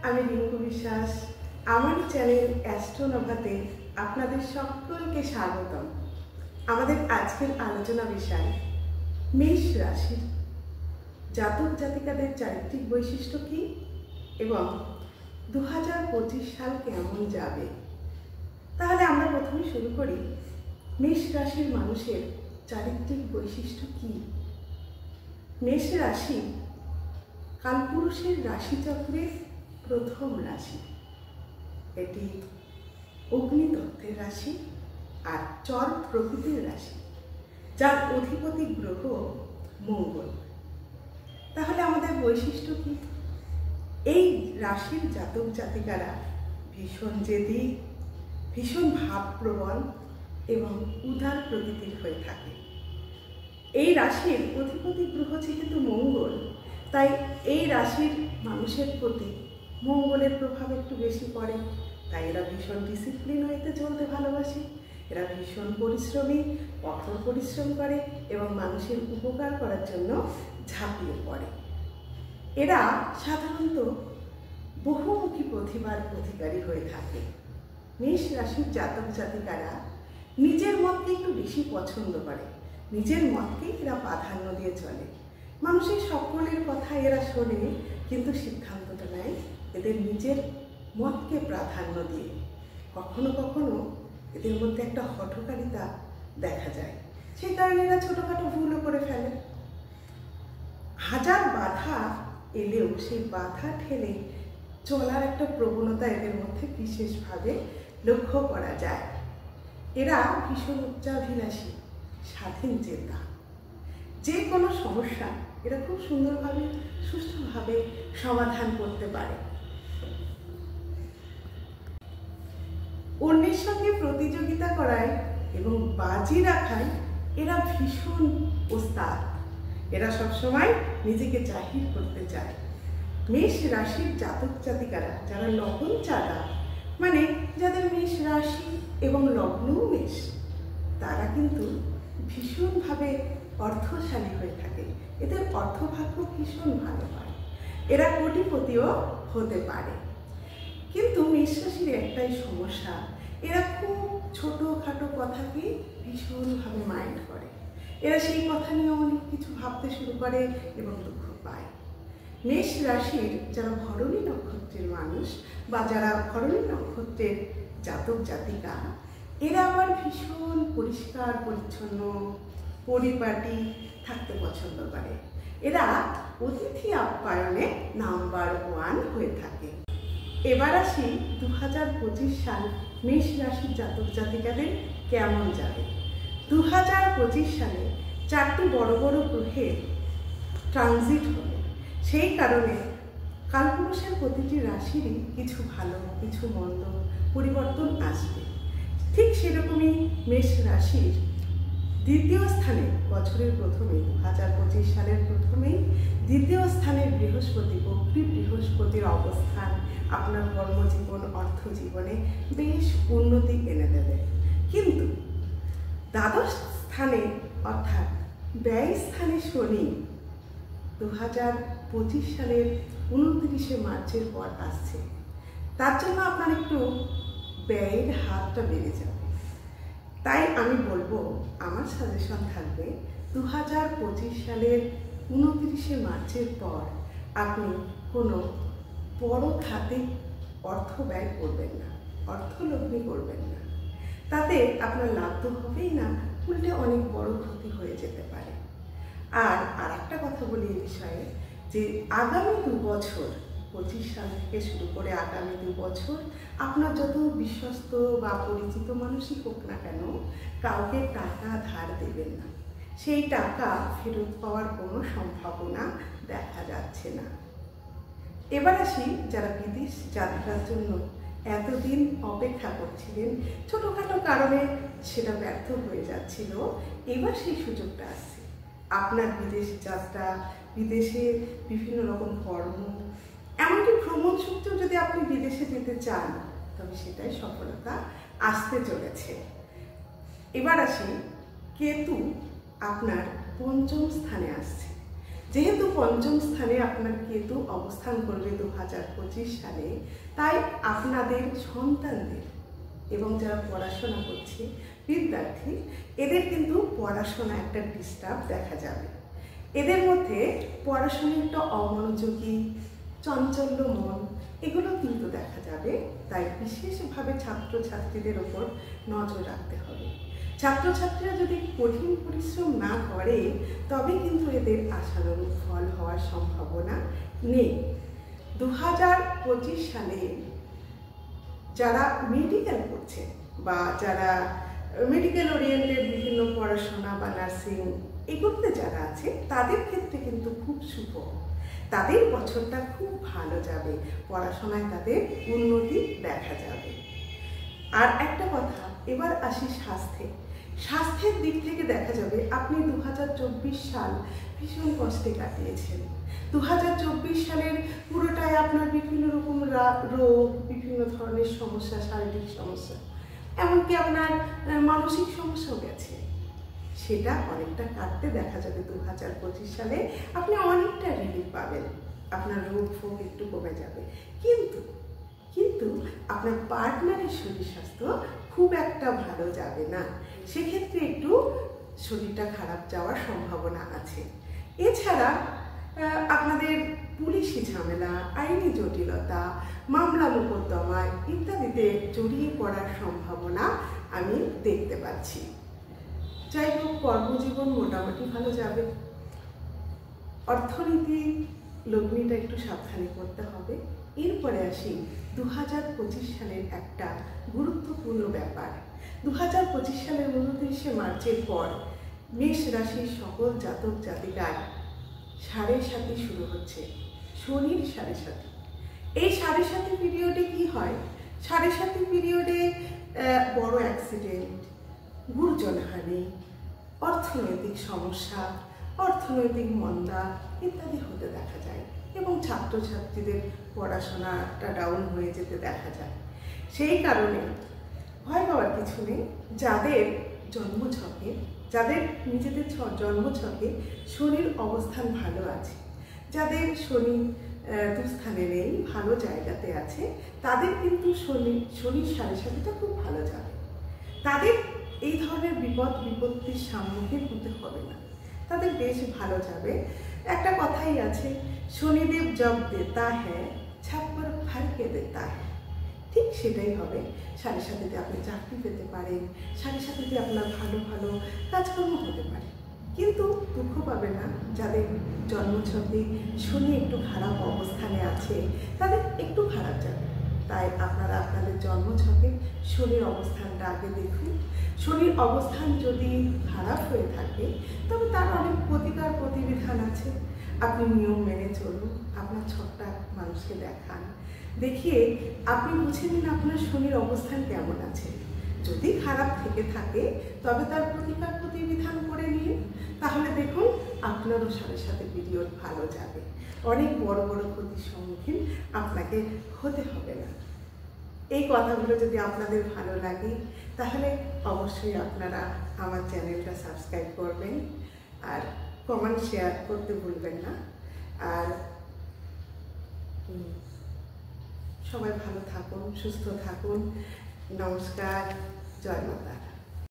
আমি রিঙ্কু বিশ্বাস। আমার চ্যানেল অ্যাস্ট্রোনোভাতে আপনাদের সকলকে স্বাগতম। আমাদের আজকের আলোচনা বিষয় মেষ রাশির জাতক জাতিকাদের চারিত্রিক বৈশিষ্ট্য কী এবং 2025 সাল কেমন যাবে। তাহলে আমরা প্রথমে শুরু করি মেষ রাশির মানুষের চারিত্রিক বৈশিষ্ট্য কী। মেষ রাশি কালপুরুষের রাশিচক্রের প্রথম রাশি। এটি অগ্নিতত্ত্বের রাশি আর চর প্রকৃতির রাশি, যার অধিপতি গ্রহ মঙ্গল। তাহলে আমাদের বৈশিষ্ট্য কি? এই রাশির জাতক জাতিকারা ভীষণ জেদি, ভীষণ ভাবপ্রবণ এবং উদার প্রকৃতির হয়ে থাকে। এই রাশির অধিপতি গ্রহ যেহেতু মঙ্গল, তাই এই রাশির মানুষের প্রতি মঙ্গলের প্রভাব একটু বেশি পড়ে। তাই এরা ভীষণ ডিসিপ্লিন হইতে চলতে ভালোবাসে। এরা ভীষণ পরিশ্রমী, কঠোর পরিশ্রম করে এবং মানুষের উপকার করার জন্য ঝাঁপিয়ে পড়ে। এরা সাধারণত বহুমুখী প্রতিভার অধিকারী হয়ে থাকে। মেষ রাশির জাতক জাতিকারা নিজের মতকে একটু বেশি পছন্দ করে, নিজের মতকেই এরা প্রাধান্য দিয়ে চলে। মানুষের সকলের কথা এরা শোনে, কিন্তু সিদ্ধান্তটা নেয় এদের নিজের মতকে প্রাধান্য দিয়ে। কখনো কখনো এদের মধ্যে একটা হঠকারিতা দেখা যায়, সেই কারণে এরা ছোটোখাটো ভুলও করে ফেলে। হাজার বাধা এলেও সেই বাধা ঠেলে চলার একটা প্রবণতা এদের মধ্যে বিশেষভাবে লক্ষ্য করা যায়। এরা ভীষণ উচ্চাভিলাষী, স্বাধীন চেতা। যে কোনো সমস্যা এরা খুব সুন্দরভাবে, সুষ্ঠুভাবে সমাধান করতে পারে। অন্যের সঙ্গে প্রতিযোগিতা করায় এবং বাজি রাখায় এরা ভীষণ ওস্তাদ। এরা সবসময় নিজেকে জাহির করতে চায়। মেষ রাশির জাতক জাতিকারা যারা লগ্ন চাঁদা, মানে যাদের মেষ রাশি এবং লগ্নও মেষ, তারা কিন্তু ভীষণভাবে অর্থশালী হয়ে থাকে। এদের অর্থভাগ্য ভীষণ ভালো হয়। এরা কোটিপতিও হতে পারে। কিন্তু মেষ রাশির একটাই সমস্যা, এরা খুব ছোটোখাটো কথাকে ভীষণভাবে মাইন্ড করে। এরা সেই কথা নিয়ে অনেক কিছু ভাবতে শুরু করে এবং দুঃখ পায়। মেষ রাশির যারা ভরণী নক্ষত্রের মানুষ বা যারা ভরণী নক্ষত্রের জাতক জাতিকা, এরা আবার ভীষণ পরিষ্কার পরিচ্ছন্ন, পরিপাটি থাকতে পছন্দ করে। এরা অতিথি আপ্যায়নে নাম্বার 1 হয়ে থাকে। এবার আসি 2025 সাল মেষ রাশির জাতক জাতিকাদের কেমন যাবে। 2025 সালে 4টি বড় বড় গ্রহের ট্রানজিট হবে। সেই কারণে কালপুরুষের প্রতিটি রাশিরই কিছু ভালো, কিছু মন্দ পরিবর্তন আসবে। ঠিক সেরকমই মেষ রাশির দ্বিতীয় স্থানে বছরের প্রথমেই 2025 সালের প্রথমেই দ্বিতীয় স্থানের বৃহস্পতি, বক্রী বৃহস্পতির অবস্থান আপনার কর্মজীবন, অর্থজীবনে বেশ উন্নতি এনে দেবে। কিন্তু দ্বাদশ স্থানে অর্থাৎ ব্যয় স্থানে শনি 2025 সালের 29শে মার্চের পর আসছে। তার জন্য আপনার একটু ব্যয়ের হাতটা বেড়ে যাবে। তাই আমি বলবো, আমার সাজেশন থাকবে 2025 সালের 29শে মার্চের পর আপনি কোনো বড় খাতে অর্থ ব্যয় করবেন না, অর্থলগ্নি করবেন না। তাতে আপনার লাভ তো হবেই না, উল্টে অনেক বড় ক্ষতি হয়ে যেতে পারে। আর একটা কথা বলি এই বিষয়ে, যে আগামী 2 বছর 25 সাল থেকে শুরু করে আগামী 2 বছর আপনার যত বিশ্বস্ত বা পরিচিত মানুষই হোক না কেন, কাউকে টাকা ধার দেবেন না। সেই টাকা ফেরত পাওয়ার কোনো সম্ভাবনা দেখা যাচ্ছে না। এবার আসি যারা বিদেশ যাত্রার জন্য এতদিন অপেক্ষা করছিলেন, ছোটোখাটো কারণে সেটা ব্যর্থ হয়ে যাচ্ছিল, এবার সেই সুযোগটা আসছে। আপনার বিদেশ যাত্রা, বিদেশে বিভিন্ন রকম কর্ম, এমনকি ভ্রমণ সূত্রেও যদি আপনি বিদেশে যেতে চান, তবে সেটাই সফলতা আসতে চলেছে। এবার আসি কেতু আপনার 5ম স্থানে আসছে। যেহেতু পঞ্চম স্থানে আপনার কেতু অবস্থান করবে 2025 সালে, তাই আপনাদের সন্তানদের এবং যারা পড়াশোনা করছে বিদ্যার্থী, এদের কিন্তু পড়াশোনা একটা ডিস্টার্ব দেখা যাবে। এদের মধ্যে পড়াশোনায় একটা অমনোযোগী, চঞ্চল্য মন, এগুলো কিন্তু দেখা যাবে। তাই বিশেষভাবে ছাত্রছাত্রীদের ওপর নজর রাখতে হবে। ছাত্রছাত্রীরা যদি কঠিন পরিশ্রম না করে তবে কিন্তু এদের আশানুরূপ ফল হওয়ার সম্ভাবনা নেই। 2025 সালে যারা মেডিকেল করছে বা যারা মেডিকেল ওরিয়েন্টেড বিভিন্ন পড়াশোনা বা নার্সিং এগুলোতে যারা আছে, তাদের ক্ষেত্রে কিন্তু খুব শুভ। তাদের বছরটা খুব ভালো যাবে, পড়াশোনায় তাদের উন্নতি দেখা যাবে। আর একটা কথা, এবার আসি স্বাস্থ্যের দিক থেকে দেখা যাবে আপনি 2024 সাল ভীষণ কষ্টে কাটিয়েছেন। 2024 সালের পুরোটাই আপনার বিভিন্ন রকম রোগ, বিভিন্ন ধরনের সমস্যা, শারীরিক সমস্যা, এমনকি আপনার মানসিক সমস্যাও গেছে। সেটা অনেকটা কাটতে দেখা যাবে 2025 সালে। আপনি অনেকটা রিলিফ পাবেন, আপনার রোগ ফোগ একটু কমে যাবে। কিন্তু আপনার পার্টনারের শরীর স্বাস্থ্য খুব একটা ভালো যাবে না, সেক্ষেত্রে একটু শরীরটা খারাপ যাওয়ার সম্ভাবনা আছে। এছাড়া আপনাদের পুলিশি ঝামেলা, আইনি জটিলতা, মামলা মোকদ্দমা ইত্যাদিতে জড়িয়ে পড়ার সম্ভাবনা আমি দেখতে পাচ্ছি। যাই হোক, কর্মজীবন মোটামুটি ভালো যাবে। অর্থনীতি লগ্নিটা একটু সাবধানে করতে হবে। এরপরে আসি 2025 সালের একটা গুরুত্বপূর্ণ ব্যাপার। 2025 সালের 29শে মার্চের পর মেষ রাশির সকল জাতক জাতিকার 7.5 শুরু হচ্ছে, শনির 7.5। এই 7.5 পিরিয়ডে কি হয়? 7.5 পিরিয়ডে বড় অ্যাক্সিডেন্ট, গুরুজনহানি, অর্থনৈতিক সমস্যা, অর্থনৈতিক মন্দা ইত্যাদি হতে দেখা যায় এবং ছাত্রছাত্রীদের পড়াশোনাটা ডাউন হয়ে যেতে দেখা যায়। সেই কারণে ভয় পাওয়ার কিছু নেই। যাদের জন্মছকে, যাদের নিজেদের জন্মছকে শনির অবস্থান ভালো আছে, যাদের শনি দুস্থানে নেই, ভালো জায়গাতে আছে, তাদের কিন্তু শনির 7.5টা খুব ভালো যাবে। তাদের এই ধরনের বিপত্তির সম্মুখীন হতে হবে না, তাদের বেশ ভালো যাবে। একটা কথাই আছে, শনিদেব জব দেতা হ্যায় ছাপ্পর ফারকে দেতা হ্যায়। ঠিক সেটাই হবে। 7.5তে আপনি চাকরি পেতে পারেন, 7.5তে আপনার ভালো ভালো কাজকর্ম হতে পারে। কিন্তু দুঃখ পাবে না, যাদের জন্মছকে শনি একটু খারাপ অবস্থানে আছে তাদের একটু খারাপ যাবে। তাই আপনারা আপনাদের জন্মছকে শনির অবস্থানটা আগে দেখুন। শনির অবস্থান যদি খারাপ হয়ে থাকে তবে তার অনেক প্রতিকার প্রতিবিধান আছে। আপনি নিয়ম মেনে চলুন, আপনার ছকটা মানুষকে দেখান, দেখিয়ে আপনি বুঝে নিন আপনার শনির অবস্থান কেমন আছে। যদি খারাপ থেকে থাকে তবে তার প্রতিকার প্রতিবিধান করে নিন, তাহলে দেখুন আপনারও 7.5 পিরিয়ড ভালো যাবে। অনেক বড় বড় ক্ষতির সম্মুখীন আপনাকে হতে হবে না। এই কথাগুলো যদি আপনাদের ভালো লাগে তাহলে অবশ্যই আপনারা আমার চ্যানেলটা সাবস্ক্রাইব করবেন আর কমেন্ট শেয়ার করতে ভুলবেন না। আর সবাই ভালো থাকুন, সুস্থ থাকুন। নমস্কার, জয় মাতা।